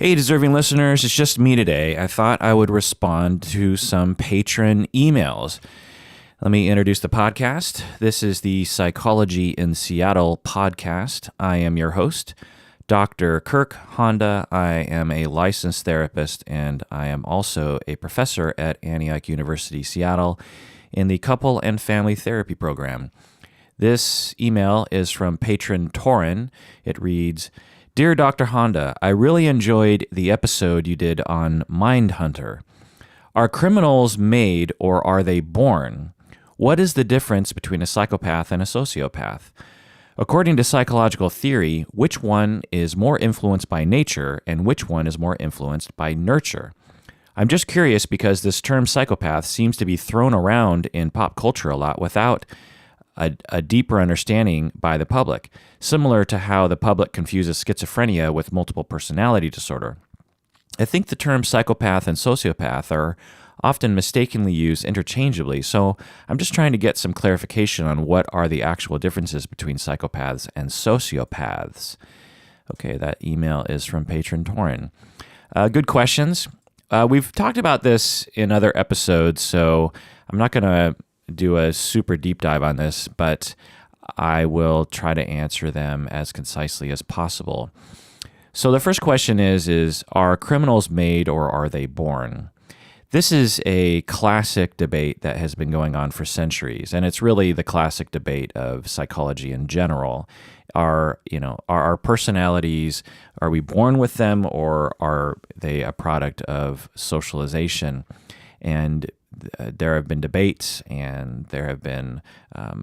Hey, deserving listeners, it's just me today. I thought I would respond to some patron emails. Let me introduce the podcast. This is the Psychology in Seattle podcast. I am your host, Dr. Kirk Honda. I am a licensed therapist, and I am also a professor at Antioch University, Seattle, in the Couple and Family Therapy program. This email is from patron Torin. It reads, Dear Dr. Honda, I really enjoyed the episode you did on Mindhunter. Are criminals made or are they born? What is the difference between a psychopath and a sociopath? According to psychological theory, which one is more influenced by nature and which one is more influenced by nurture? I'm just curious because this term psychopath seems to be thrown around in pop culture a lot without a deeper understanding by the public, similar to how the public confuses schizophrenia with multiple personality disorder. I think the terms psychopath and sociopath are often mistakenly used interchangeably, so I'm just trying to get some clarification on what are the actual differences between psychopaths and sociopaths. Okay, that email is from patron Torin. Good questions. We've talked about this in other episodes, so I'm not going to do a super deep dive on this, but I will try to answer them as concisely as possible. So the first question is are criminals made or are they born? This is a classic debate that has been going on for centuries, and it's really the classic debate of psychology in general. Are our personalities, are we born with them or are they a product of socialization? And there have been debates and there have been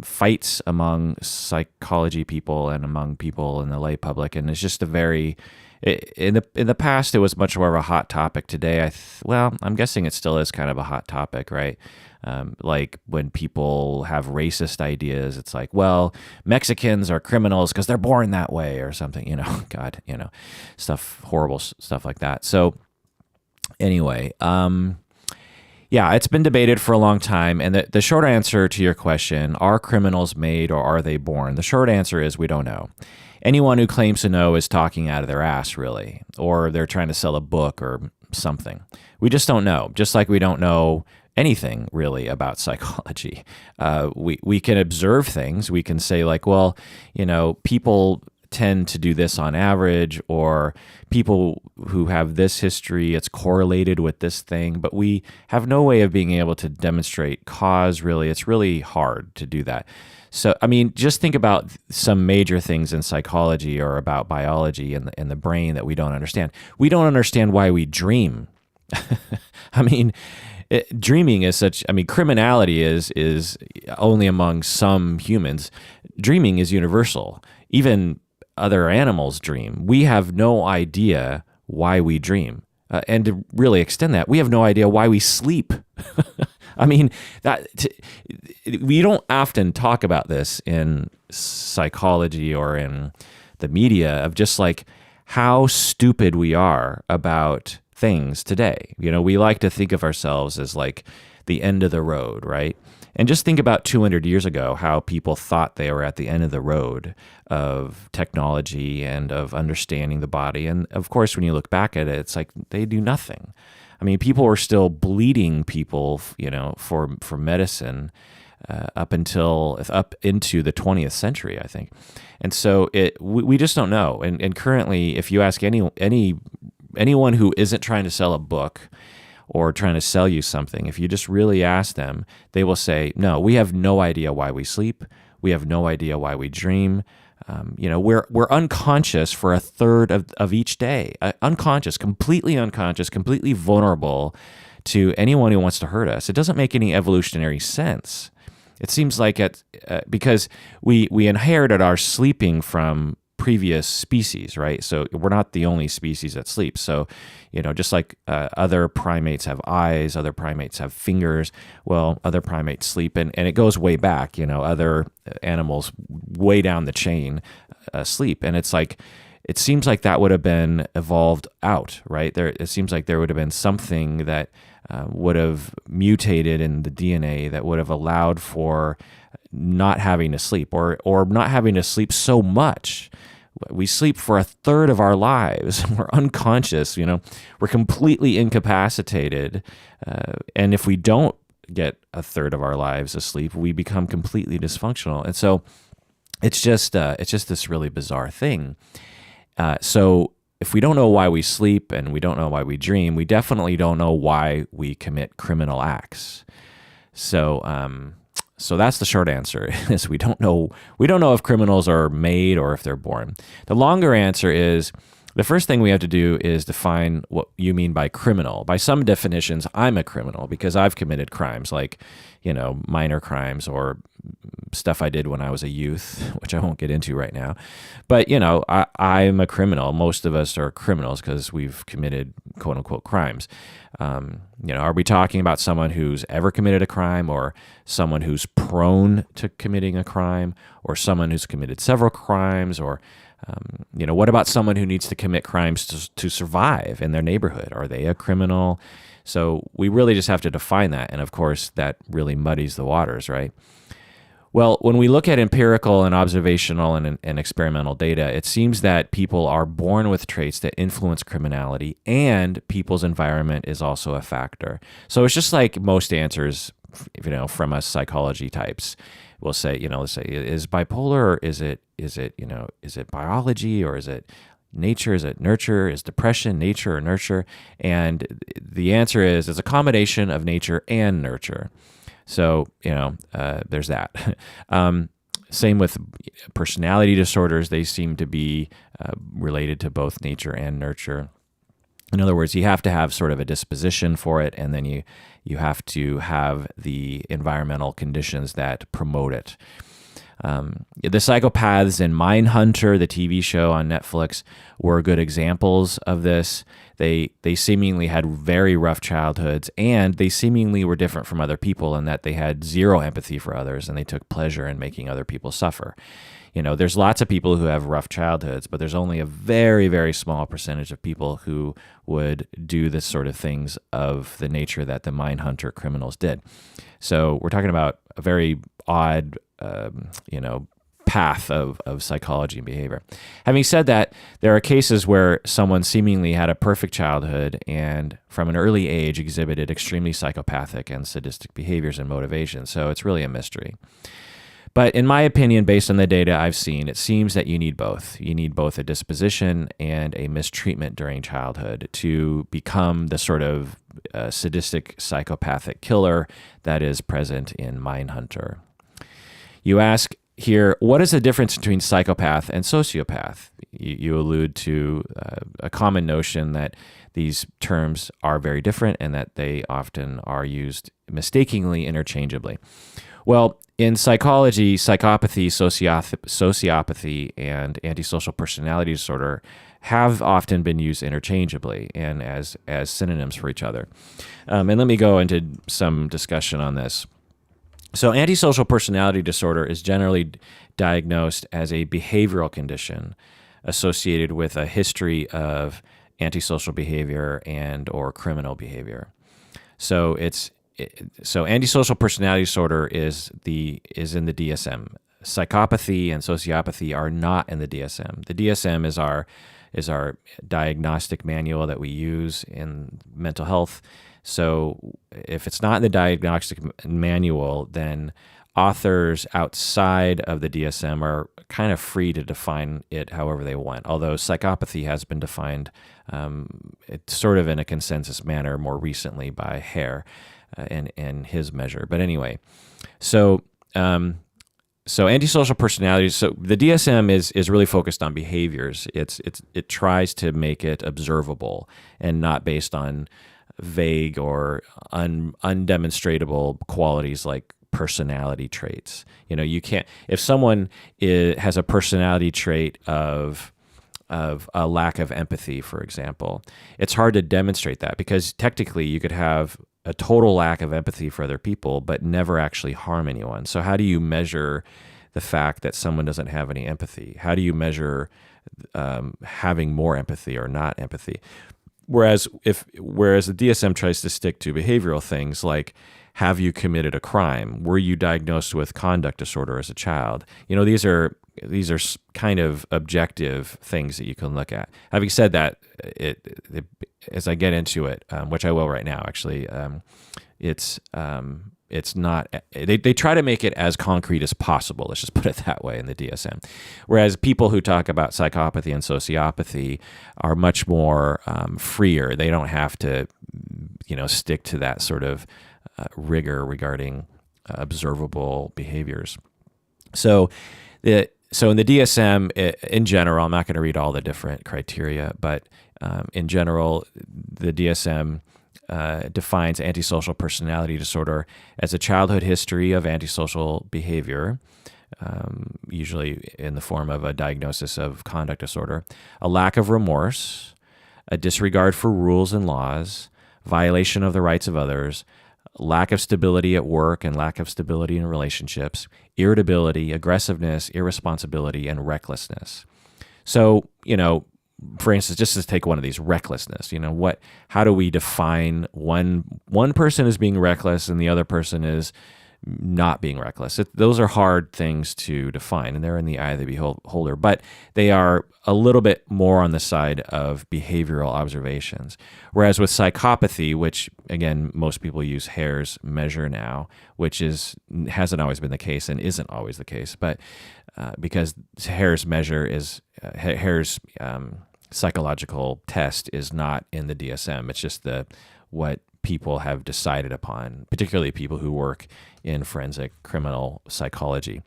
fights among psychology people and among people in the lay public, and it's just in the past it was much more of a hot topic. Today, I'm guessing it still is kind of a hot topic, right? Like when people have racist ideas, it's like, well, Mexicans are criminals because they're born that way or something, horrible stuff like that. So anyway, yeah, it's been debated for a long time, and the short answer to your question, are criminals made or are they born? The short answer is we don't know. Anyone who claims to know is talking out of their ass, really, or they're trying to sell a book or something. We just don't know, just like we don't know anything really about psychology. We can observe things. We can say like, well, people tend to do this on average, or people who have this history, it's correlated with this thing, but we have no way of being able to demonstrate cause, really. It's really hard to do that. So, just think about some major things in psychology or about biology and the brain that we don't understand. We don't understand why we dream. Dreaming is criminality is only among some humans. Dreaming is universal. Even other animals dream. We have no idea why we dream. And to really extend that, we have no idea why we sleep. We don't often talk about this in psychology or in the media of just like how stupid we are about things today. We like to think of ourselves as like the end of the road, right? And just think about 200 years ago, how people thought they were at the end of the road of technology and of understanding the body. And of course, when you look back at it, it's like they do nothing. People were still bleeding people, for medicine up into the 20th century, I think. And so we just don't know. And currently, if you ask anyone who isn't trying to sell a book or trying to sell you something, if you just really ask them, they will say, no, we have no idea why we sleep. We have no idea why we dream. We're unconscious for a third of each day. Completely unconscious, completely vulnerable to anyone who wants to hurt us. It doesn't make any evolutionary sense. It seems like because we inherited our sleeping from previous species, right? So we're not the only species that sleep. So, just like other primates have eyes, other primates have fingers, well, other primates sleep, and it goes way back, other animals way down the chain sleep. And it's like, it seems like that would have been evolved out, right? It seems like there would have been something that would have mutated in the DNA that would have allowed for not having to sleep or not having to sleep so much. we sleep for a third of our lives. We're unconscious, we're completely incapacitated. And if we don't get a third of our lives asleep, we become completely dysfunctional. And so it's just this really bizarre thing. So if we don't know why we sleep and we don't know why we dream, we definitely don't know why we commit criminal acts. So that's the short answer, is we don't know if criminals are made or if they're born. The longer answer is, the first thing we have to do is define what you mean by criminal. By some definitions, I'm a criminal because I've committed crimes like, minor crimes or stuff I did when I was a youth, which I won't get into right now. But, I'm a criminal. Most of us are criminals because we've committed quote unquote crimes. Are we talking about someone who's ever committed a crime, or someone who's prone to committing a crime, or someone who's committed several crimes, or what about someone who needs to commit crimes to survive in their neighborhood? Are they a criminal? So we really just have to define that. And of course, that really muddies the waters, right? Well, when we look at empirical and observational and experimental data, it seems that people are born with traits that influence criminality, and people's environment is also a factor. So it's just like most answers, from us psychology types. We'll say, let's say, is bipolar, or is it biology, or is it nature? Is it nurture? Is depression nature or nurture? And the answer is, it's a combination of nature and nurture. So, there's that. Same with personality disorders. They seem to be related to both nature and nurture. In other words, you have to have sort of a disposition for it, and then you have to have the environmental conditions that promote it. The psychopaths in Mindhunter, the TV show on Netflix, were good examples of this. They seemingly had very rough childhoods, and they seemingly were different from other people in that they had zero empathy for others, and they took pleasure in making other people suffer. There's lots of people who have rough childhoods, but there's only a very, very small percentage of people who would do this sort of things of the nature that the Mindhunter criminals did. So we're talking about a very odd, path of psychology and behavior. Having said that, there are cases where someone seemingly had a perfect childhood and from an early age exhibited extremely psychopathic and sadistic behaviors and motivations. So it's really a mystery. But in my opinion, based on the data I've seen, it seems that you need both. You need both a disposition and a mistreatment during childhood to become the sort of sadistic psychopathic killer that is present in Mindhunter. You ask here, what is the difference between psychopath and sociopath? You allude to a common notion that these terms are very different and that they often are used mistakenly interchangeably. Well, in psychology, psychopathy, sociopathy, and antisocial personality disorder have often been used interchangeably and as synonyms for each other. And let me go into some discussion on this. So antisocial personality disorder is generally diagnosed as a behavioral condition associated with a history of antisocial behavior and or criminal behavior. So antisocial personality disorder is in the DSM. Psychopathy and sociopathy are not in the DSM. The DSM is our diagnostic manual that we use in mental health. So if it's not in the diagnostic manual, then authors outside of the DSM are kind of free to define it however they want. Although psychopathy has been defined it's sort of in a consensus manner more recently by Hare and his measure. But anyway, so antisocial personality. So the DSM is really focused on behaviors. It tries to make it observable and not based on vague or undemonstratable qualities like personality traits. You can't, if someone has a personality trait of a lack of empathy, for example, it's hard to demonstrate that because technically you could have a total lack of empathy for other people, but never actually harm anyone. So how do you measure the fact that someone doesn't have any empathy? How do you measure having more empathy or not empathy? Whereas the DSM tries to stick to behavioral things like Have you committed a crime? Were you diagnosed with conduct disorder as a child? These are kind of objective things that you can look at. Having said that, as I get into it, which I will right now, actually, it's not. They try to make it as concrete as possible. Let's just put it that way in the DSM. Whereas people who talk about psychopathy and sociopathy are much more freer. They don't have to, stick to that sort of rigor regarding observable behaviors. So in the DSM, in general, I'm not going to read all the different criteria, but in general, the DSM defines antisocial personality disorder as a childhood history of antisocial behavior, usually in the form of a diagnosis of conduct disorder, a lack of remorse, a disregard for rules and laws, violation of the rights of others, lack of stability at work and lack of stability in relationships, irritability, aggressiveness, irresponsibility, and recklessness. So, for instance, just to take one of these, recklessness, how do we define one person as being reckless and the other person is not being reckless? Those are hard things to define, and they're in the eye of the beholder, but they are a little bit more on the side of behavioral observations. Whereas with psychopathy, which again, most people use Hare's measure now, which hasn't always been the case and isn't always the case, but because Hare's measure is Hare's psychological test is not in the DSM. It's just what people have decided upon, particularly people who work in forensic criminal psychology,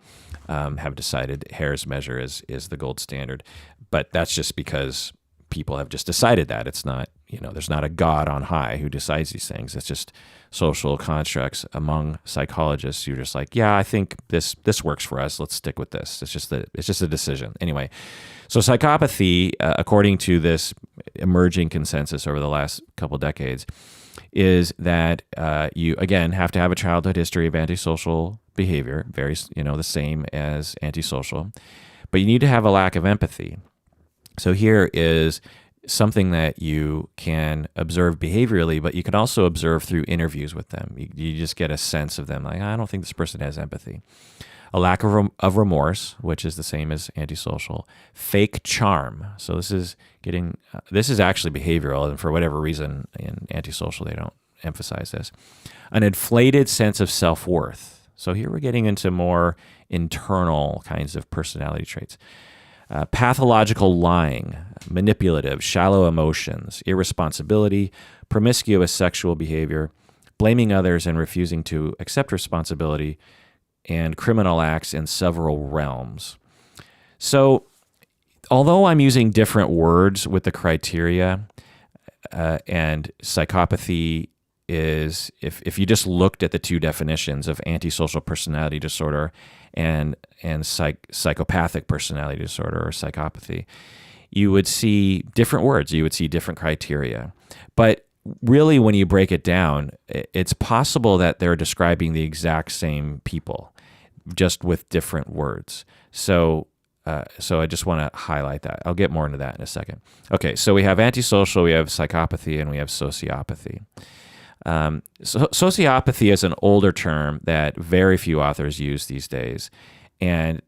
have decided Hare's measure is the gold standard. But that's just because people have just decided that. It's not, there's not a God on high who decides these things. It's just social constructs among psychologists who are just like, yeah, I think this works for us. Let's stick with this. It's just a decision. Anyway, so psychopathy, according to this emerging consensus over the last couple decades, is that you, again, have to have a childhood history of antisocial behavior, very, the same as antisocial, but you need to have a lack of empathy. So here is something that you can observe behaviorally, but you can also observe through interviews with them. You just get a sense of them, like, I don't think this person has empathy. A lack of remorse, which is the same as antisocial. Fake charm. So this is actually behavioral, and for whatever reason in antisocial they don't emphasize this. An inflated sense of self-worth. So here we're getting into more internal kinds of personality traits. Pathological lying, manipulative, shallow emotions, irresponsibility, promiscuous sexual behavior, blaming others and refusing to accept responsibility, and criminal acts in several realms. So, although I'm using different words with the criteria, and psychopathy is, if you just looked at the two definitions of antisocial personality disorder and psychopathic personality disorder or psychopathy, you would see different words, you would see different criteria. But really, when you break it down, it's possible that they're describing the exact same people, just with different words. So I just want to highlight that. I'll get more into that in a second. Okay, so we have antisocial, we have psychopathy, and we have sociopathy. Sociopathy is an older term that very few authors use these days, and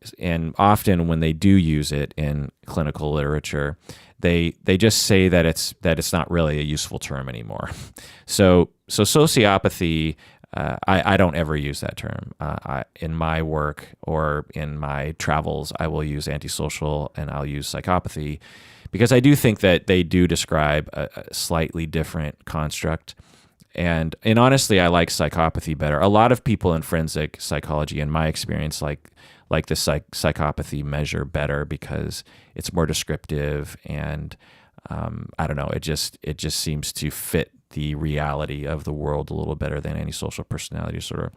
often when they do use it in clinical literature, they just say that it's not really a useful term anymore. So sociopathy, I don't ever use that term. In my work or in my travels, I will use antisocial and I'll use psychopathy because I do think that they do describe a slightly different construct. And honestly, I like psychopathy better. A lot of people in forensic psychology, in my experience, like the psychopathy measure better because it's more descriptive and I don't know, it just seems to fit the reality of the world a little better than antisocial personality disorder.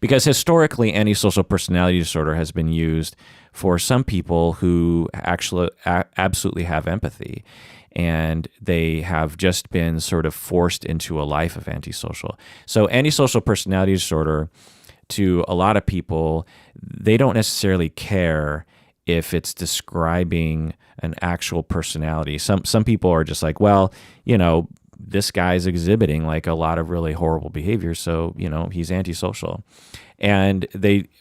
Because historically, antisocial personality disorder has been used for some people who actually absolutely have empathy, and they have just been sort of forced into a life of antisocial. So antisocial personality disorder, to a lot of people, they don't necessarily care if it's describing an actual personality. Some people are just like, well, this guy's exhibiting like a lot of really horrible behavior, so he's antisocial. And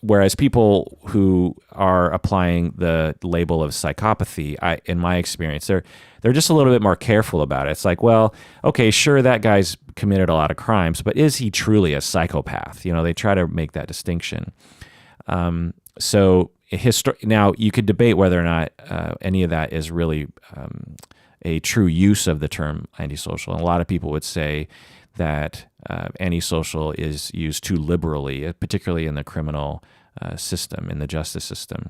whereas people who are applying the label of psychopathy, in my experience, they're just a little bit more careful about it. It's like, well, okay, sure, that guy's committed a lot of crimes, but is he truly a psychopath? They try to make that distinction. Now you could debate whether or not any of that is really a true use of the term antisocial. And a lot of people would say that antisocial is used too liberally, particularly in the criminal system, in the justice system,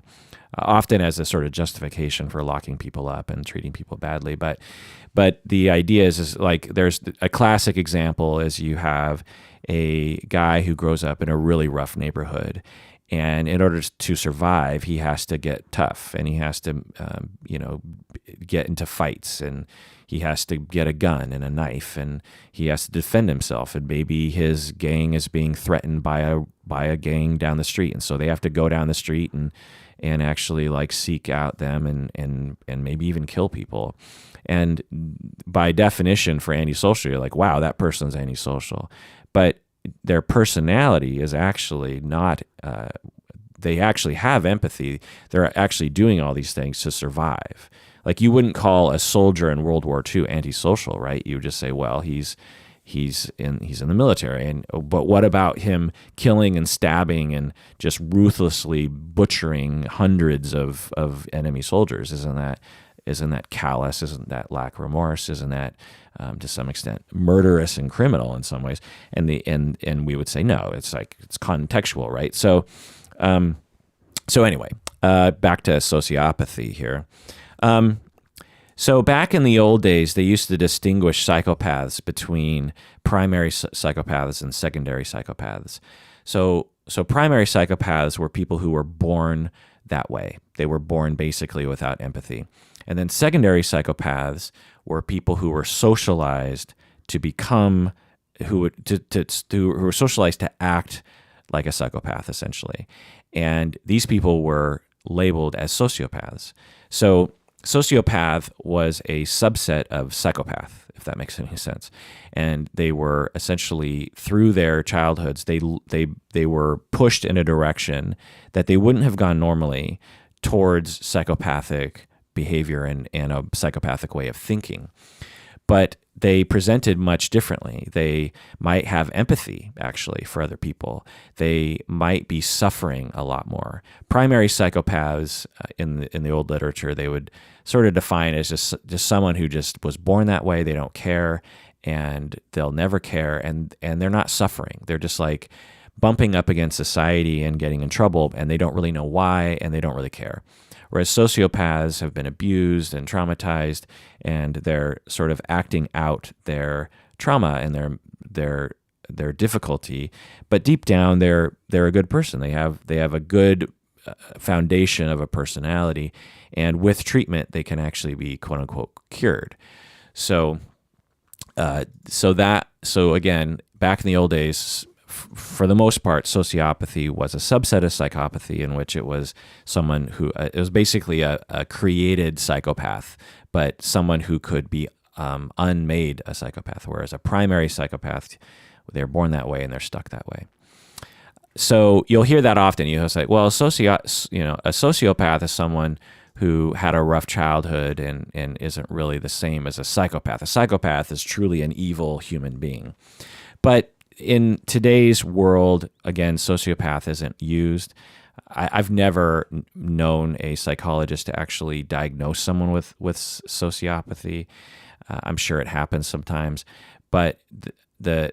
often as a sort of justification for locking people up and treating people badly. But the idea is like, there's a classic example is you have a guy who grows up in a really rough neighborhood, and in order to survive, he has to get tough, and he has to, get into fights, and he has to get a gun and a knife, and he has to defend himself. And maybe his gang is being threatened by a gang down the street, and so they have to go down the street and actually like seek out them and maybe even kill people. And by definition, for antisocial, you're like, wow, that person's antisocial, but their personality is actually not, they actually have empathy. They're actually doing all these things to survive. Like, you wouldn't call a soldier in World War II antisocial, right? You would just say, well, he's in the military. But what about him killing and stabbing and just ruthlessly butchering hundreds of enemy soldiers? Isn't that callous? Isn't that lack of remorse? Isn't that to some extent murderous and criminal in some ways? And we would say no. It's like, it's contextual, right? So anyway, back to sociopathy here. So back in the old days, they used to distinguish psychopaths between primary psychopaths and secondary psychopaths. So primary psychopaths were people who were born that way. They were born basically without empathy. And then secondary psychopaths were people who were socialized to become, who were socialized to act like a psychopath, essentially. And these people were labeled as sociopaths. So sociopath was a subset of psychopath, if that makes any sense. And they were essentially, through their childhoods, they were pushed in a direction that they wouldn't have gone normally towards psychopathic behavior and a psychopathic way of thinking. But they presented much differently. They might have empathy, actually, for other people. They might be suffering a lot more. Primary psychopaths, in the old literature, they would sort of define as just someone who just was born that way. They don't care, and they'll never care, and they're not suffering. They're just like bumping up against society and getting in trouble, and they don't really know why, and they don't really care. Whereas sociopaths have been abused and traumatized, and they're sort of acting out their trauma and their difficulty, but deep down they're a good person. They have a good foundation of a personality, and with treatment they can actually be quote unquote cured. So again, back in the old days, for the most part, sociopathy was a subset of psychopathy, in which it was someone who, it was basically a created psychopath, but someone who could be unmade a psychopath, whereas a primary psychopath, they're born that way and they're stuck that way. So you'll hear that often. You'll say, well, a sociopath is someone who had a rough childhood and isn't really the same as a psychopath. A psychopath is truly an evil human being. But in today's world, again, sociopath isn't used. I've never known a psychologist to actually diagnose someone with sociopathy. I'm sure it happens sometimes, but the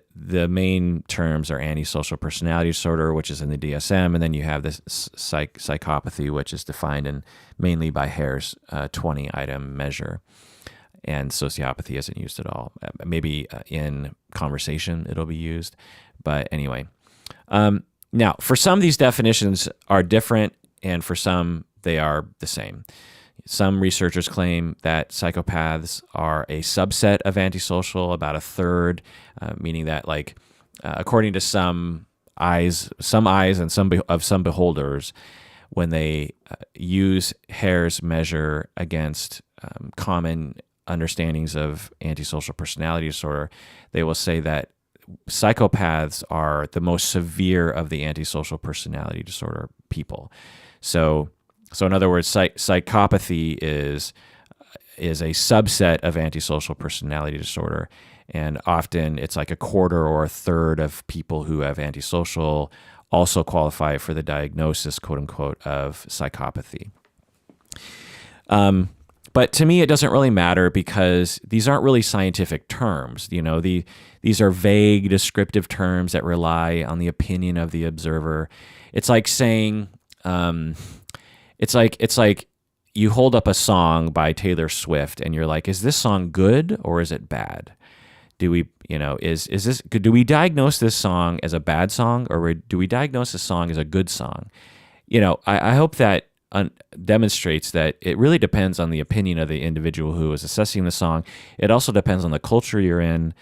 main terms are antisocial personality disorder, which is in the DSM, and then you have this psychopathy, which is defined mainly by Hare's 20-item measure. And sociopathy isn't used at all. Maybe in conversation it'll be used. But anyway. Now, for some, these definitions are different, and for some, they are the same. Some researchers claim that psychopaths are a subset of antisocial, about a third, meaning that, like, according to some eyes and some beholders, when they use Hare's measure against common understandings of antisocial personality disorder, they will say that psychopaths are the most severe of the antisocial personality disorder people. So in other words, psychopathy is a subset of antisocial personality disorder, and often it's like a quarter or a third of people who have antisocial also qualify for the diagnosis, quote unquote, of psychopathy. But to me, it doesn't really matter because these aren't really scientific terms. These are vague, descriptive terms that rely on the opinion of the observer. It's like saying, it's like you hold up a song by Taylor Swift and you're like, is this song good or is it bad? Do we diagnose this song as a bad song, or do we diagnose this song as a good song? I hope that demonstrates that it really depends on the opinion of the individual who is assessing the song. It also depends on the culture you're in.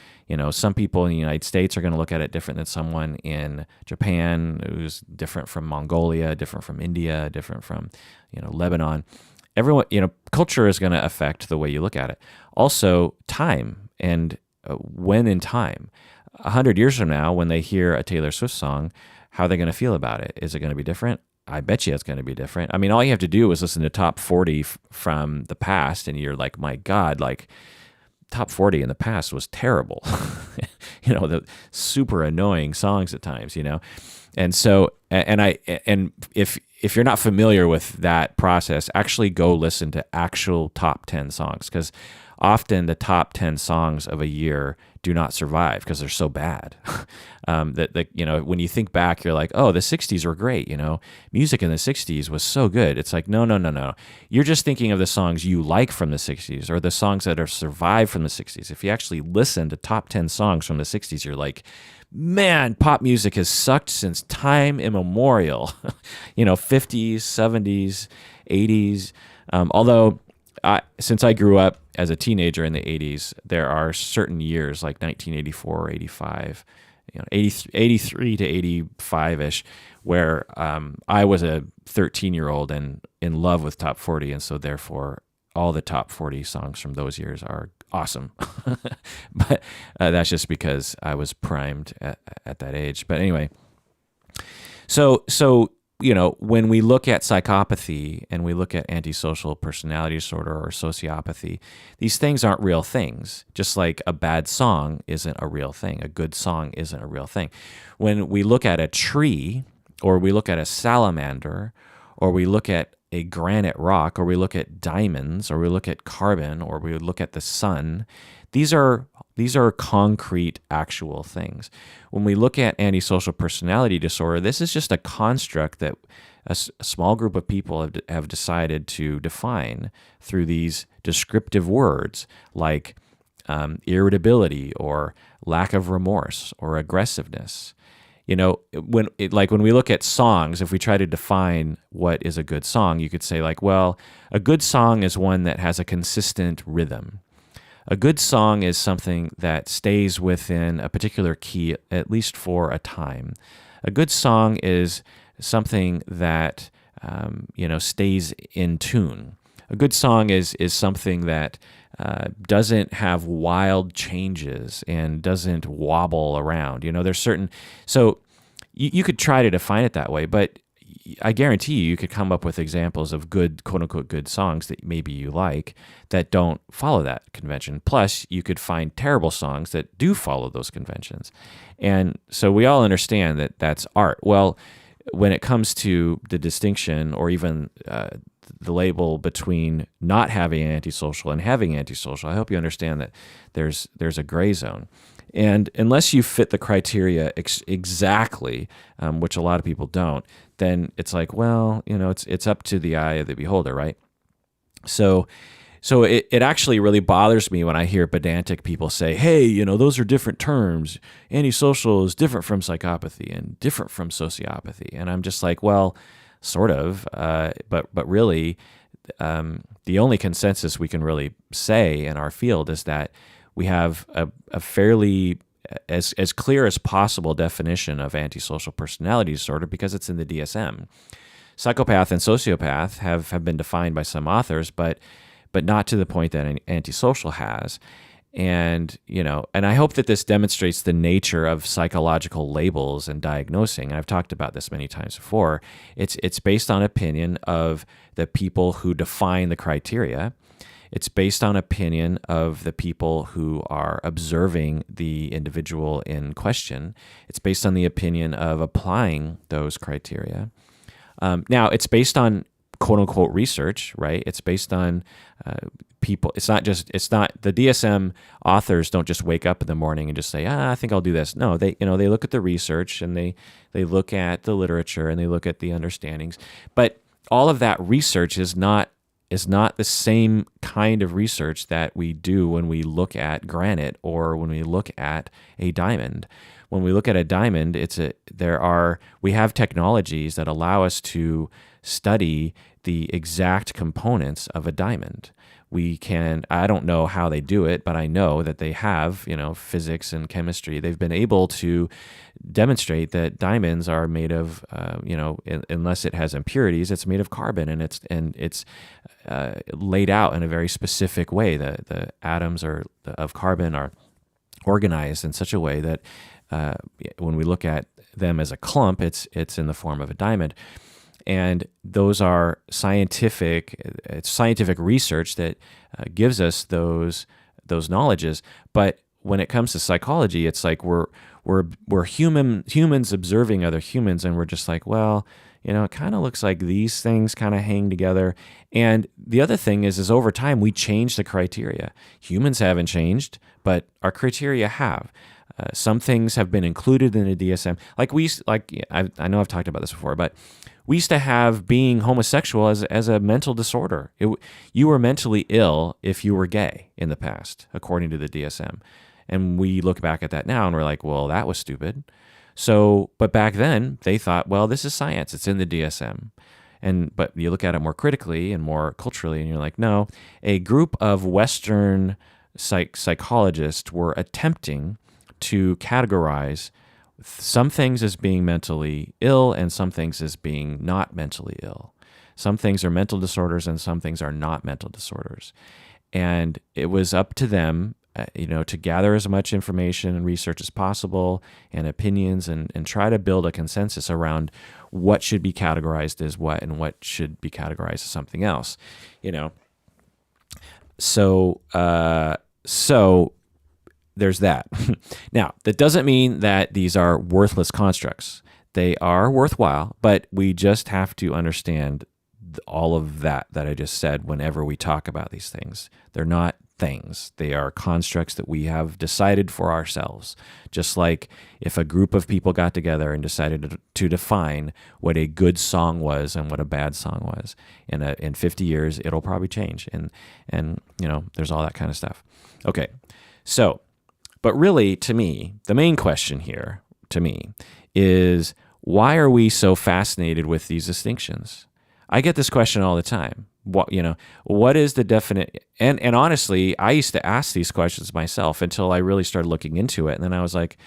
Some people in the United States are going to look at it different than someone in Japan, who's different from Mongolia, different from India, different from, Lebanon. Everyone, culture is going to affect the way you look at it. Also, time and when in time. 100 years from now, when they hear a Taylor Swift song, how are they going to feel about it? Is it going to be different? I bet you it's going to be different. I mean, all you have to do is listen to top 40 from the past, and you're like, my God, like top 40 in the past was terrible. The super annoying songs at times, And so, and if you're not familiar with that process, actually go listen to actual top 10 songs, because often the top 10 songs of a year do not survive because they're so bad. When you think back, you're like, oh, the 60s were great. Music in the 60s was so good. It's like, no. You're just thinking of the songs you like from the 60s, or the songs that are survived from the 60s. If you actually listen to top 10 songs from the 60s, you're like, man, pop music has sucked since time immemorial. 50s, 70s, 80s. Although since I grew up as a teenager in the 80s, there are certain years like 1984 or 85, 83 to 85-ish, where I was a 13-year-old and in love with top 40, and so therefore all the top 40 songs from those years are awesome. But that's just because I was primed at that age. But anyway, so when we look at psychopathy and we look at antisocial personality disorder or sociopathy, these things aren't real things. Just like a bad song isn't a real thing, a good song isn't a real thing. When we look at a tree, or we look at a salamander, or we look at a granite rock, or we look at diamonds, or we look at carbon, or we look at the sun, these are concrete, actual things. When we look at antisocial personality disorder, this is just a construct that a small group of people have decided to define through these descriptive words like irritability, or lack of remorse, or aggressiveness. When we look at songs, if we try to define what is a good song, you could say like, well, a good song is one that has a consistent rhythm. A good song is something that stays within a particular key, at least for a time. A good song is something that stays in tune. A good song is something that doesn't have wild changes and doesn't wobble around. There's certain, so you could try to define it that way, but I guarantee you could come up with examples of good, quote unquote, good songs that maybe you like that don't follow that convention. Plus, you could find terrible songs that do follow those conventions. And so we all understand that that's art. Well, when it comes to the distinction, or even the label between not having antisocial and having antisocial, I hope you understand that there's a gray zone. And unless you fit the criteria exactly, which a lot of people don't, then it's like, well, it's up to the eye of the beholder, right? So it actually really bothers me when I hear pedantic people say, hey, those are different terms. Antisocial is different from psychopathy and different from sociopathy. And I'm just like, well, sort of, but really, the only consensus we can really say in our field is that we have a fairly as clear as possible definition of antisocial personality disorder because it's in the DSM. Psychopath and sociopath have been defined by some authors, but but not to the point that an Antisocial has. And, and I hope that this demonstrates the nature of psychological labels and diagnosing. And I've talked about this many times before. It's based on opinion of the people who define the criteria. It's based on opinion of the people who are observing the individual in question. It's based on the opinion of applying those criteria. Now, it's based on quote unquote research, right? It's based on people. It's not the DSM authors don't just wake up in the morning and just say, I think I'll do this. No, they look at the research and they look at the literature and they look at the understandings. But all of that research is not the same kind of research that we do when we look at granite or when we look at a diamond. When we look at a diamond, we have technologies that allow us to study the exact components of a diamond. I don't know how they do it, but I know that they have, physics and chemistry. They've been able to demonstrate that diamonds are made of, unless it has impurities, it's made of carbon, and it's laid out in a very specific way. The atoms of carbon are organized in such a way that when we look at them as a clump, it's in the form of a diamond. And those are scientific research that gives us those knowledges. But when it comes to psychology, it's like we're humans observing other humans, and we're just like, well, it kind of looks like these things kind of hang together. And the other thing is over time we change the criteria. Humans haven't changed, but our criteria have. Some things have been included in the DSM. I know I've talked about this before, but we used to have being homosexual as a mental disorder. You were mentally ill if you were gay in the past, according to the DSM. And we look back at that now and we're like, well, that was stupid. But back then they thought, well, this is science. It's in the DSM. But you look at it more critically and more culturally, and you're like, no, a group of Western psychologists were attempting to categorize some things as being mentally ill and some things as being not mentally ill. Some things are mental disorders and some things are not mental disorders. And it was up to them, to gather as much information and research as possible and opinions and try to build a consensus around what should be categorized as what and what should be categorized as something else, So there's that. Now, that doesn't mean that these are worthless constructs. They are worthwhile, but we just have to understand all of that I just said whenever we talk about these things. They're not things. They are constructs that we have decided for ourselves. Just like if a group of people got together and decided to define what a good song was and what a bad song was. In 50 years, it'll probably change. And there's all that kind of stuff. Okay, so... But really, to me, the main question here, to me, is why are we so fascinated with these distinctions? I get this question all the time. What is the definite? And honestly, I used to ask these questions myself until I really started looking into it. And then I was like,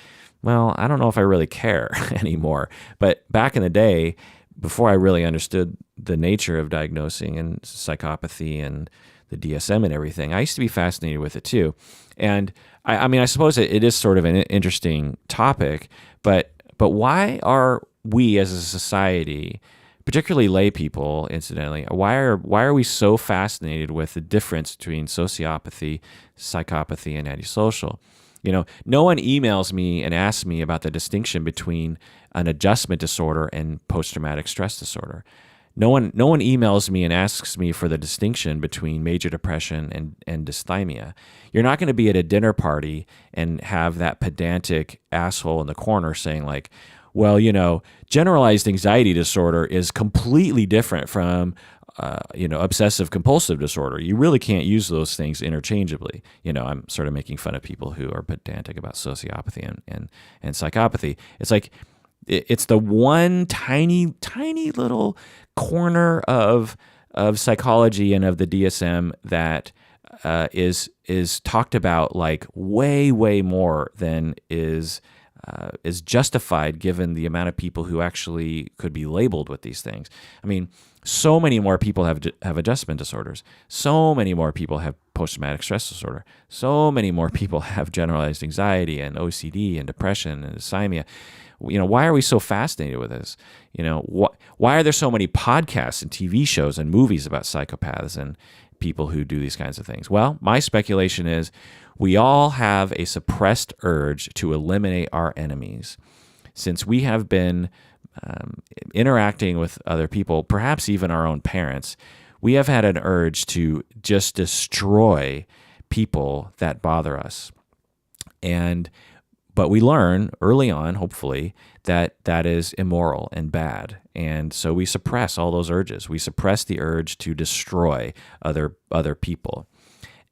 well, I don't know if I really care anymore. But back in the day, before I really understood the nature of diagnosing and psychopathy and the DSM and everything, I used to be fascinated with it too. And I suppose it is sort of an interesting topic, but why are we as a society, particularly lay people, incidentally, why are we so fascinated with the difference between sociopathy, psychopathy, and antisocial? No one emails me and asks me about the distinction between an adjustment disorder and post-traumatic stress disorder. No one emails me and asks me for the distinction between major depression and dysthymia. You're not going to be at a dinner party and have that pedantic asshole in the corner saying like, well, generalized anxiety disorder is completely different from, obsessive compulsive disorder. You really can't use those things interchangeably. I'm sort of making fun of people who are pedantic about sociopathy and psychopathy. It's like, it's the one tiny, tiny little corner of psychology and of the DSM that is talked about like way, way more than is is justified given the amount of people who actually could be labeled with these things. I mean, so many more people have adjustment disorders. So many more people have post-traumatic stress disorder. So many more people have generalized anxiety and OCD and depression and dysthymia. Why are we so fascinated with this? Why are there so many podcasts and TV shows and movies about psychopaths and people who do these kinds of things? Well, my speculation is we all have a suppressed urge to eliminate our enemies. Since we have been interacting with other people, perhaps even our own parents, we have had an urge to just destroy people that bother us. But we learn early on, hopefully, that is immoral and bad. And so we suppress all those urges. We suppress the urge to destroy other people.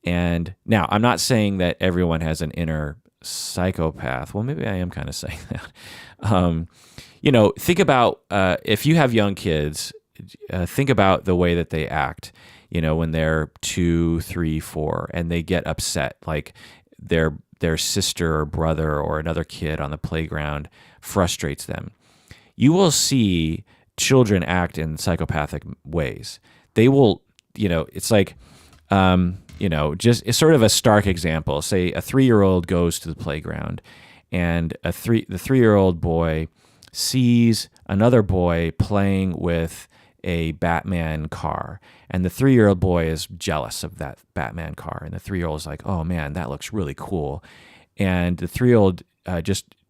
And now, I'm not saying that everyone has an inner psychopath. Well, maybe I am kind of saying that. Think about if you have young kids, think about the way that they act, when they're 2, 3, 4, and they get upset, like their sister or brother or another kid on the playground frustrates them. You will see children act in psychopathic ways. They will, it's like, just it's sort of a stark example. Say a 3-year-old goes to the playground, and the 3-year-old boy sees another boy playing with a Batman car, and the 3-year-old boy is jealous of that Batman car, and the 3-year-old is like, "Oh man, that looks really cool," and the 3-year-old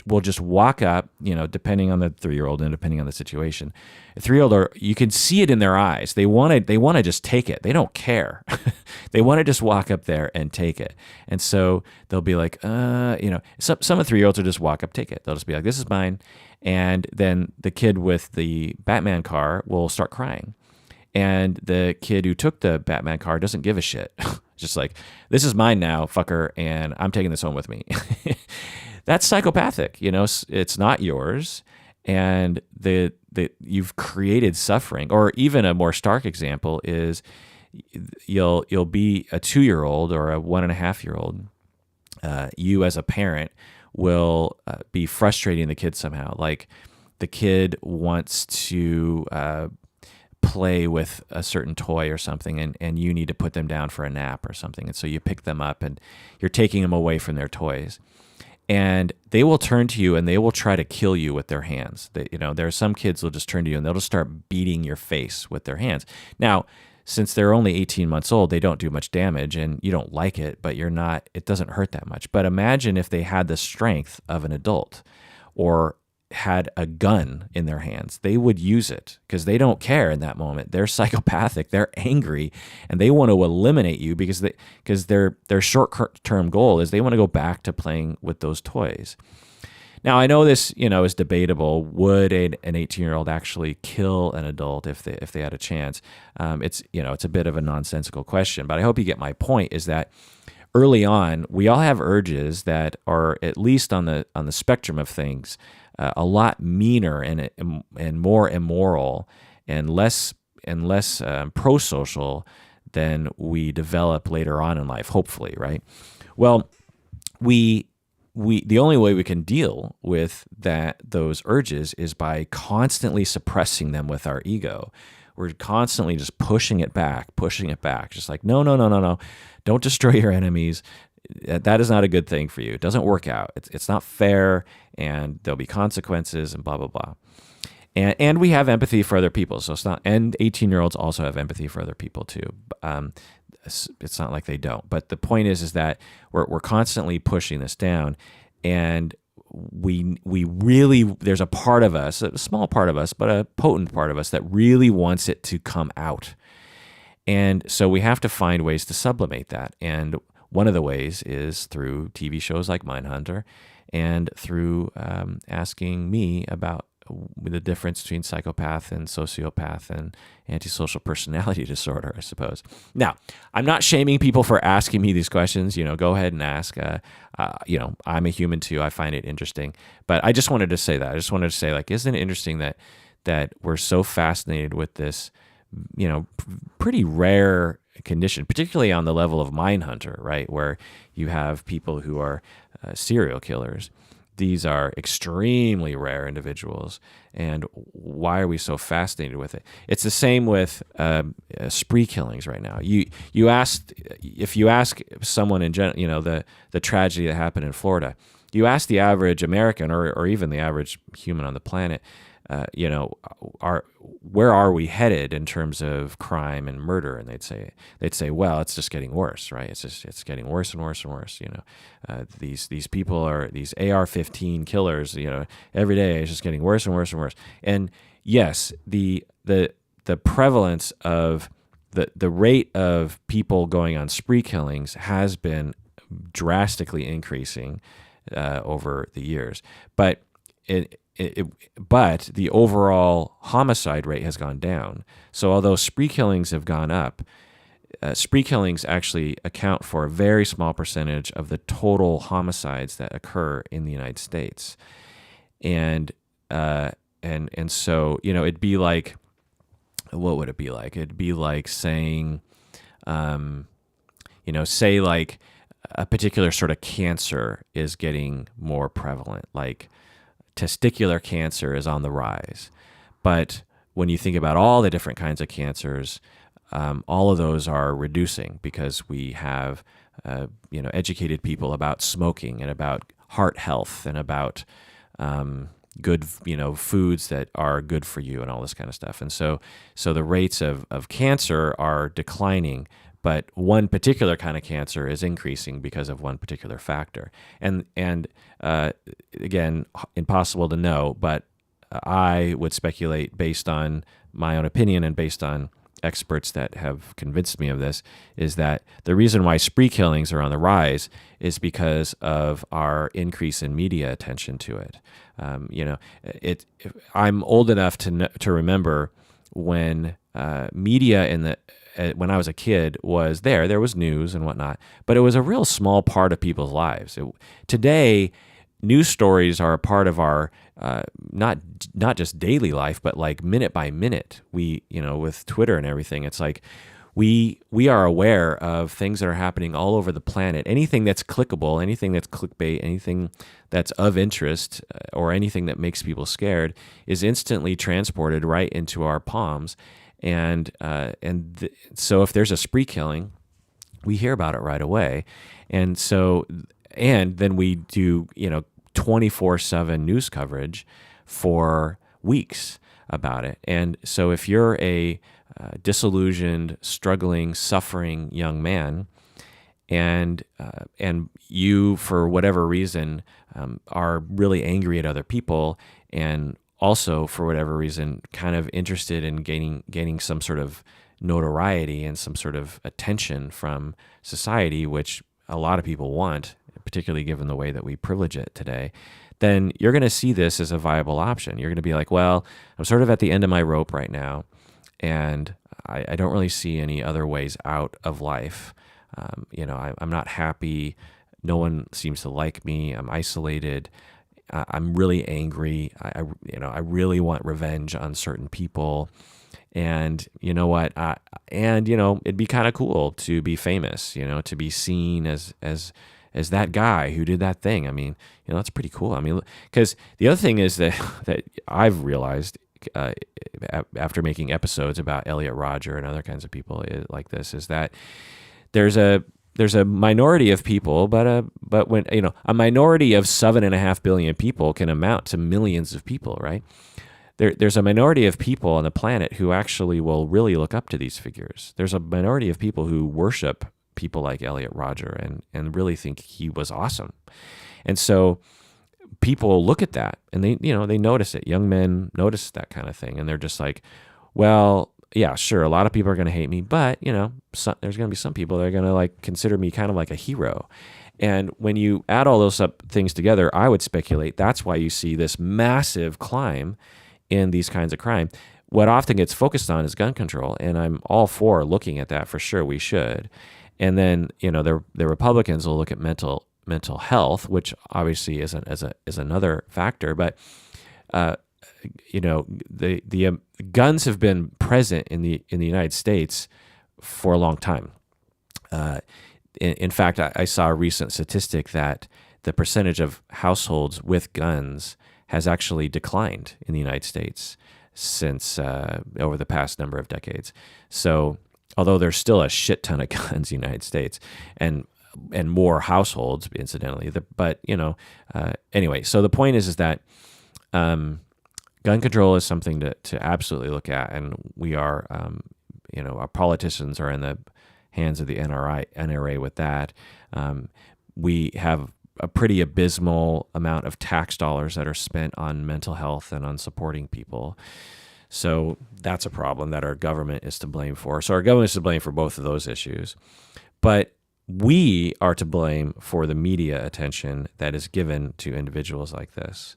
will just walk up, depending on the 3-year-old and depending on the situation. The 3-year-old, you can see it in their eyes. They want to just take it. They don't care. They want to just walk up there and take it. And so they'll be like, some of the 3-year-olds will just walk up, take it. They'll just be like, "This is mine." And then the kid with the Batman car will start crying. And the kid who took the Batman car doesn't give a shit. Just like, "This is mine now, fucker, and I'm taking this home with me." That's psychopathic. It's not yours, and you've created suffering. Or even a more stark example is you'll be a 2-year-old or a 1.5-year-old. You as a parent will be frustrating the kid somehow. Like the kid wants to play with a certain toy or something, and you need to put them down for a nap or something. And so you pick them up and you're taking them away from their toys. And they will turn to you and they will try to kill you with their hands. There are some kids who will just turn to you and they'll just start beating your face with their hands. Now, since they're only 18 months old, they don't do much damage and you don't like it, but it doesn't hurt that much. But imagine if they had the strength of an adult or had a gun in their hands. They would use it because they don't care in that moment. They're psychopathic, they're angry, and they want to eliminate you because their short-term goal is they want to go back to playing with those toys. Now, I know this, is debatable. Would an 18-year-old actually kill an adult if they had a chance? It's a bit of a nonsensical question, but I hope you get my point. Is that early on, we all have urges that are at least on the spectrum of things a lot meaner and more immoral and less pro-social than we develop later on in life. Hopefully, right? Well, the only way we can deal with those urges is by constantly suppressing them with our ego. We're constantly just pushing it back, just like, no, don't destroy your enemies. That is not a good thing for you. It doesn't work out. It's not fair, and there'll be consequences and blah, blah, blah. And we have empathy for other people. So it's not, and 18-year-olds also have empathy for other people too. It's not like they don't. But the point is that we're constantly pushing this down, and we really, there's a part of us, a small part of us, but a potent part of us that really wants it to come out. And so we have to find ways to sublimate that. And one of the ways is through TV shows like Mindhunter and through asking me about the difference between psychopath and sociopath and antisocial personality disorder, I suppose. Now, I'm not shaming people for asking me these questions. Go ahead and ask. I'm a human too. I find it interesting. But I just wanted to say that. I just wanted to say, isn't it interesting that we're so fascinated with this, pretty rare condition, particularly on the level of Mindhunter, right? Where you have people who are serial killers these are extremely rare individuals, and why are we so fascinated with it? It's the same with spree killings right now. If you ask someone in general, the tragedy that happened in Florida, you ask the average American or even the average human on the planet, where are we headed in terms of crime and murder? And they'd say, well, it's just getting worse, right? It's getting worse and worse and worse. These people are these AR-15 killers. Every day it's just getting worse and worse and worse. And yes, the prevalence of the rate of people going on spree killings has been drastically increasing over the years, but but the overall homicide rate has gone down. So although spree killings have gone up, spree killings actually account for a very small percentage of the total homicides that occur in the United States. And so, it'd be like, what would it be like? It'd be like saying, say like a particular sort of cancer is getting more prevalent, like testicular cancer is on the rise. But when you think about all the different kinds of cancers, all of those are reducing because we have, educated people about smoking and about heart health and about good, foods that are good for you and all this kind of stuff. And so the rates of cancer are declining, but one particular kind of cancer is increasing because of one particular factor. And again, impossible to know, but I would speculate based on my own opinion and based on experts that have convinced me of this, is that the reason why spree killings are on the rise is because of our increase in media attention to it. I'm old enough to remember when media when I was a kid was there was news and whatnot, but it was a real small part of people's lives. Today, news stories are a part of our not just daily life, but like minute by minute. We, with Twitter and everything, it's like we are aware of things that are happening all over the planet. Anything that's clickable, anything that's clickbait, anything that's of interest, or anything that makes people scared is instantly transported right into our palms. So if there's a spree killing, we hear about it right away. And then we do, 24/7 news coverage for weeks about it. And so if you're a disillusioned, struggling, suffering young man, and you, for whatever reason, are really angry at other people, and also for whatever reason kind of interested in gaining some sort of notoriety and some sort of attention from society, which a lot of people want, particularly given the way that we privilege it today, then you're going to see this as a viable option. You're going to be like, well, I'm sort of at the end of my rope right now, and I don't really see any other ways out of life. I'm not happy. No one seems to like me. I'm isolated. I'm really angry. I really want revenge on certain people. And you know what? It'd be kind of cool to be famous, to be seen as that guy who did that thing. I mean, that's pretty cool. I mean, because the other thing is that I've realized after making episodes about Elliot Rodger and other kinds of people like this, is that there's a minority of people, but when a minority of 7.5 billion people can amount to millions of people, right? There's a minority of people on the planet who actually will really look up to these figures. There's a minority of people who worship people like Elliot Rodger and really think he was awesome. And so people look at that and they notice it. Young men notice that kind of thing, and they're just like, well, yeah, sure, a lot of people are going to hate me, but there's going to be some people that are going to like consider me kind of like a hero. And when you add all those things together, I would speculate that's why you see this massive climb in these kinds of crime. What often gets focused on is gun control, and I'm all for looking at that for sure. We should. And then the Republicans will look at mental health, which obviously is another factor. But the guns have been present in the United States for a long time. In fact, I saw a recent statistic that the percentage of households with guns has actually declined in the United States since over the past number of decades. So although there's still a shit ton of guns in the United States and more households, incidentally, but anyway, so the point is that gun control is something to absolutely look at, and we are, our politicians are in the hands of the NRA with that. We have a pretty abysmal amount of tax dollars that are spent on mental health and on supporting people. So that's a problem that our government is to blame for. So our government is to blame for both of those issues. But we are to blame for the media attention that is given to individuals like this.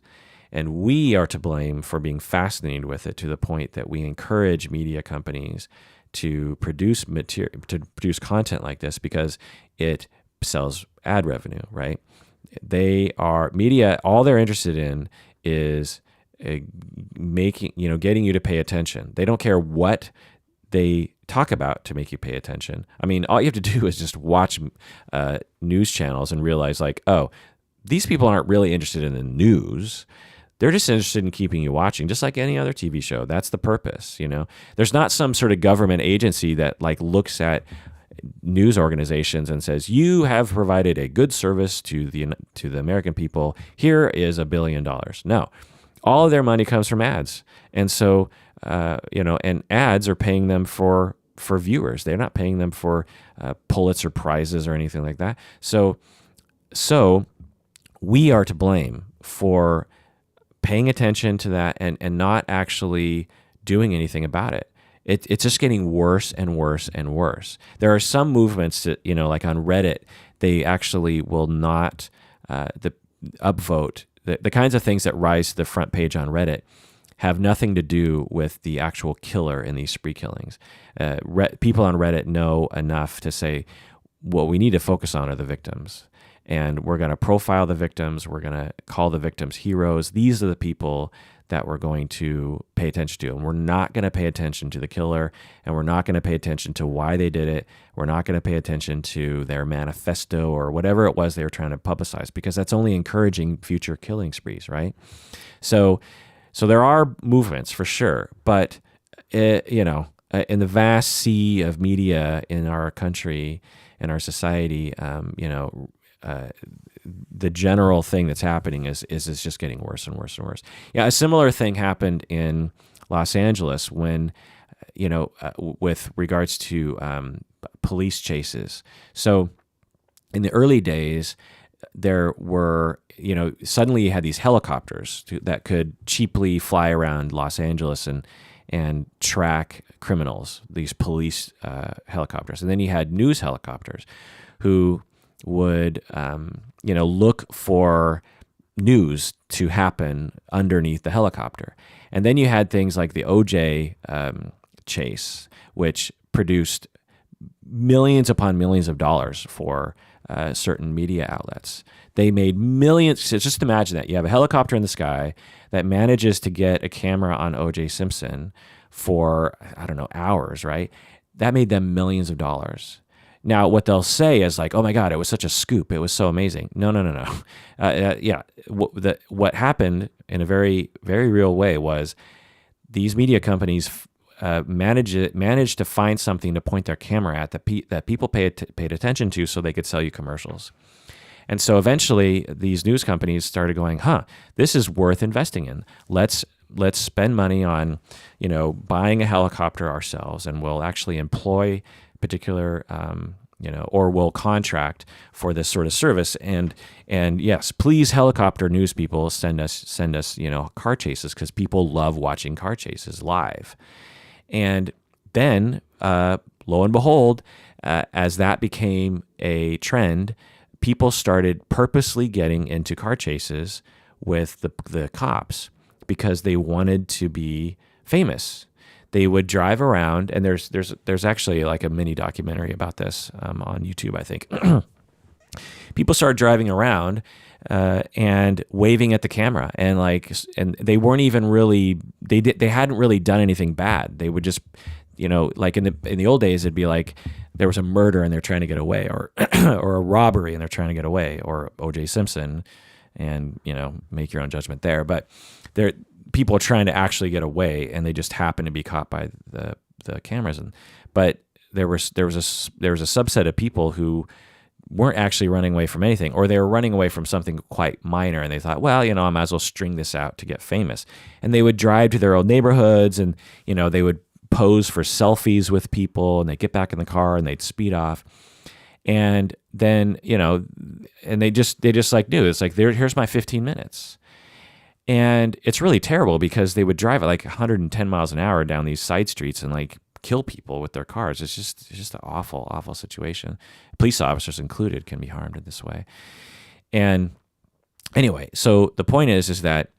And we are to blame for being fascinated with it to the point that we encourage media companies to produce content like this because it sells ad revenue, right? They are media. All they're interested in is getting you to pay attention. They don't care what they talk about to make you pay attention. I mean, all you have to do is just watch news channels and realize, like, oh, these people aren't really interested in the news. They're just interested in keeping you watching, just like any other TV show. That's the purpose, There's not some sort of government agency that like looks at news organizations and says, you have provided a good service to the American people. Here is $1 billion. No, all of their money comes from ads. And so, and ads are paying them for viewers. They're not paying them for Pulitzer prizes or anything like that. So we are to blame for paying attention to that and not actually doing anything about it. It's just getting worse and worse and worse. There are some movements that, like on Reddit, they actually will not upvote. The kinds of things that rise to the front page on Reddit have nothing to do with the actual killer in these spree killings. People on Reddit know enough to say, what we need to focus on are the victims. And we're going to profile the victims. We're going to call the victims heroes. These are the people that we're going to pay attention to. And we're not going to pay attention to the killer, and we're not going to pay attention to why they did it. We're not going to pay attention to their manifesto or whatever it was they were trying to publicize, because that's only encouraging future killing sprees, right? So there are movements for sure, but in the vast sea of media in our country, in our society, the general thing that's happening is just getting worse and worse and worse. Yeah, a similar thing happened in Los Angeles when, with regards to police chases. So in the early days, there were, suddenly you had these helicopters that could cheaply fly around Los Angeles and track criminals, these police helicopters. And then you had news helicopters who would, look for news to happen underneath the helicopter. And then you had things like the OJ chase, which produced millions upon millions of dollars for certain media outlets. They made millions. So just imagine that. You have a helicopter in the sky that manages to get a camera on OJ Simpson for, hours, right? That made them millions of dollars. Now, what they'll say is like, oh my God, it was such a scoop. It was so amazing. No. What happened in a very, very real way was these media companies managed to find something to point their camera at that people paid attention to so they could sell you commercials. And so eventually these news companies started going, this is worth investing in. Let's spend money on, buying a helicopter ourselves, and we'll actually employ particular, or we'll contract for this sort of service. And yes, please, helicopter news people, send us, car chases, because people love watching car chases live. And then, lo and behold, as that became a trend, people started purposely getting into car chases with the cops because they wanted to be famous. They would drive around, and there's actually like a mini documentary about this on YouTube, I think. People started driving around and waving at the camera, and they weren't even really they hadn't really done anything bad. They would just, like in the old days, it'd be like there was a murder and they're trying to get away, or or a robbery and they're trying to get away, or O.J. Simpson, and make your own judgment there. But people are trying to actually get away, and they just happen to be caught by the cameras. But there was a subset of people who weren't actually running away from anything, or they were running away from something quite minor, and they thought, well, I might as well string this out to get famous. And they would drive to their old neighborhoods, and they would pose for selfies with people, and they'd get back in the car and they'd speed off. And then, and they just like knew, it's like, here's my 15 minutes. And it's really terrible because they would drive at like 110 miles an hour down these side streets and like kill people with their cars. It's just an awful, awful situation. Police officers included can be harmed in this way. And anyway, so the point is that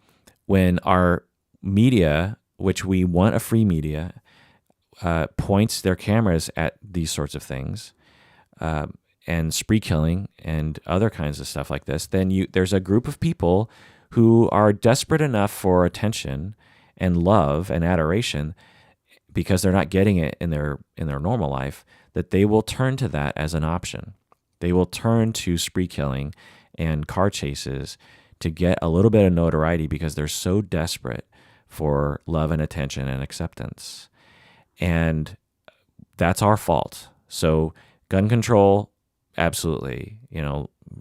when our media, which we want a free media, points their cameras at these sorts of things, and spree killing and other kinds of stuff like this, then there's a group of people who are desperate enough for attention and love and adoration because they're not getting it in their normal life, that they will turn to that as an option. They will turn to spree killing and car chases to get a little bit of notoriety because they're so desperate for love and attention and acceptance. And that's our fault. So gun control, absolutely.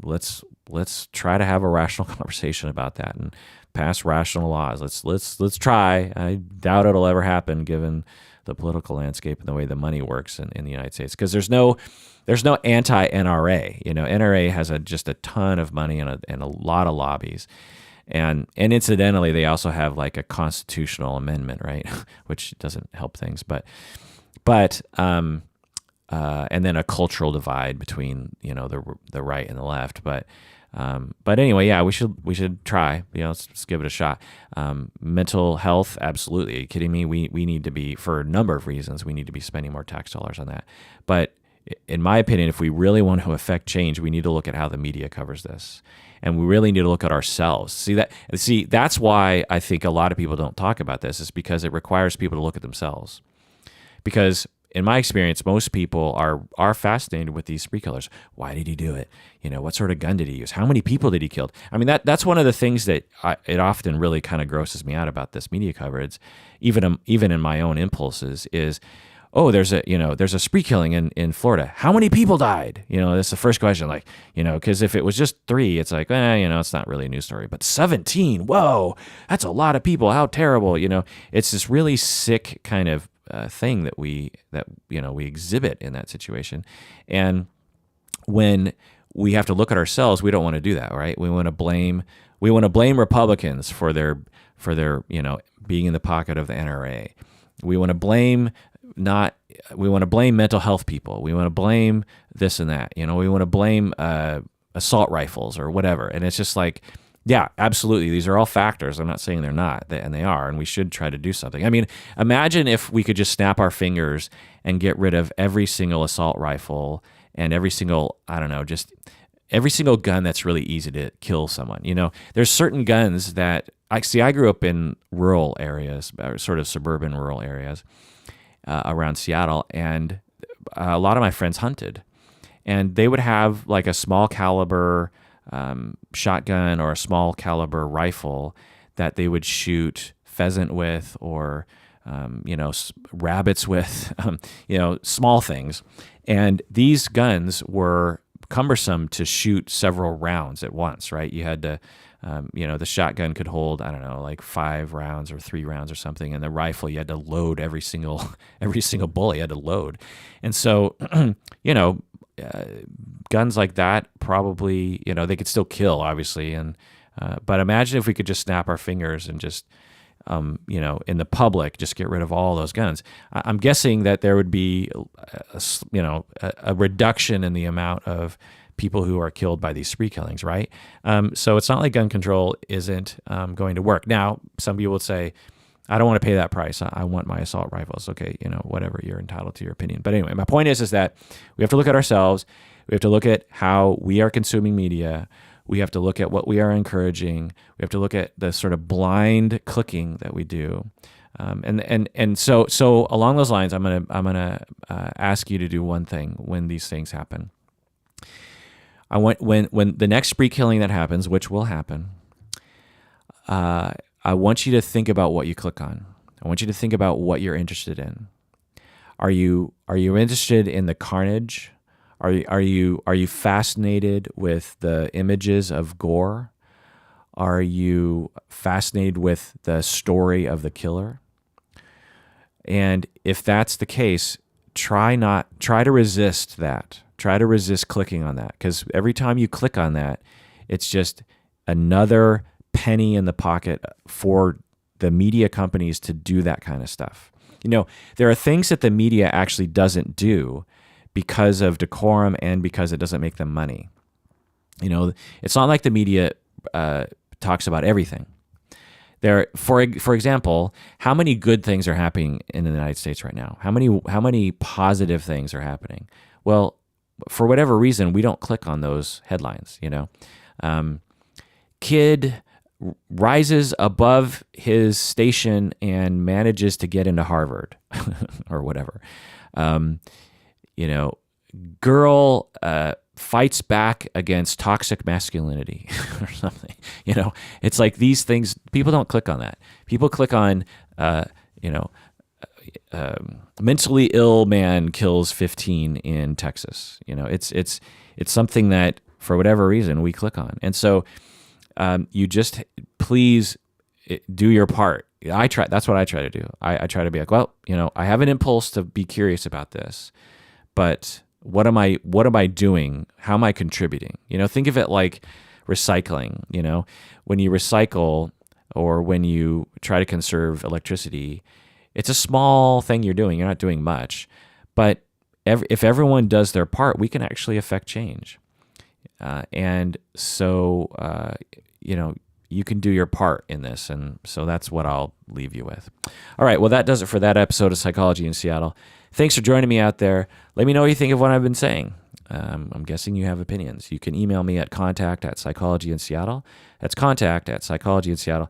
Let's try to have a rational conversation about that and pass rational laws. Let's try. I doubt it'll ever happen given the political landscape and the way the money works in the United States, because there's no anti-NRA. NRA has just a ton of money and a lot of lobbies. And incidentally, they also have like a constitutional amendment, right, which doesn't help things. But and then a cultural divide between the right and the left. But anyway, yeah, we should try. Let's give it a shot. Mental health, absolutely. Are you kidding me? We need to be, for a number of reasons, we need to be spending more tax dollars on that. But in my opinion, if we really want to affect change, we need to look at how the media covers this. And we really need to look at ourselves. See, that's why I think a lot of people don't talk about this, is because it requires people to look at themselves. Because in my experience, most people are fascinated with these spree killers. Why did he do it? What sort of gun did he use? How many people did he kill? I mean, that's one of the things that it often really kind of grosses me out about this media coverage, even in my own impulses, is, oh, there's a spree killing in Florida. How many people died? That's the first question. Like, because if it was just 3, it's like, it's not really a news story. But 17, whoa, that's a lot of people. How terrible. It's this really sick kind of thing that we exhibit in that situation. And when we have to look at ourselves, we don't want to do that, right? We want to blame Republicans for their being in the pocket of the NRA. We want to blame mental health people. We want to blame this and that. We want to blame assault rifles or whatever. And it's just like, yeah, absolutely. These are all factors. I'm not saying they're not, and they are, and we should try to do something. I mean, imagine if we could just snap our fingers and get rid of every single assault rifle and every single, just every single gun that's really easy to kill someone. There's certain guns that I grew up in rural areas, sort of suburban rural areas around Seattle, and a lot of my friends hunted, and they would have like a small caliber shotgun or a small caliber rifle that they would shoot pheasant with, or rabbits with, small things. And these guns were cumbersome to shoot several rounds at once, right? You had to, the shotgun could hold, like 5 rounds or 3 rounds or something. And the rifle, you had to load every single bullet you had to load. And so, guns like that probably, they could still kill, obviously. And, but imagine if we could just snap our fingers and just, in the public, just get rid of all those guns. I'm guessing that there would be, a reduction in the amount of people who are killed by these spree killings, right? So it's not like gun control isn't going to work. Now, some people would say, I don't want to pay that price. I want my assault rifles. Okay, whatever, you're entitled to your opinion. But anyway, my point is that we have to look at ourselves. We have to look at how we are consuming media. We have to look at what we are encouraging. We have to look at the sort of blind clicking that we do. So along those lines, I'm gonna ask you to do one thing when these things happen. I want when the next spree killing that happens, which will happen. I want you to think about what you click on. I want you to think about what you're interested in. Are you interested in the carnage? Are you fascinated with the images of gore? Are you fascinated with the story of the killer? And if that's the case, try to resist that. Try to resist clicking on that, because every time you click on that, it's just another penny in the pocket for the media companies to do that kind of stuff. There are things that the media actually doesn't do because of decorum and because it doesn't make them money. It's not like the media talks about everything. For example, how many good things are happening in the United States right now? How many positive things are happening? Well, for whatever reason, we don't click on those headlines. Kid rises above his station and manages to get into Harvard or whatever. Girl fights back against toxic masculinity or something. It's like these things, people don't click on that. People click on, mentally ill man kills 15 in Texas. It's something that for whatever reason we click on. And so you just please do your part. That's what I try to do. I try to be like, well, I have an impulse to be curious about this, but what am I doing? How am I contributing? Think of it like recycling. When you recycle or when you try to conserve electricity, it's a small thing you're doing. You're not doing much, but if everyone does their part, we can actually affect change. And so, you can do your part in this. And so that's what I'll leave you with. All right. Well, that does it for that episode of Psychology in Seattle. Thanks for joining me out there. Let me know what you think of what I've been saying. I'm guessing you have opinions. You can email me at contact@psychologyinseattle. That's contact@psychologyinseattle.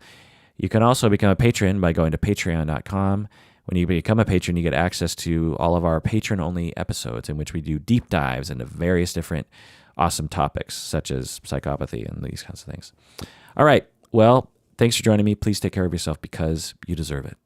You can also become a patron by going to patreon.com. When you become a patron, you get access to all of our patron-only episodes in which we do deep dives into various different awesome topics, such as psychopathy and these kinds of things. All right. Well, thanks for joining me. Please take care of yourself because you deserve it.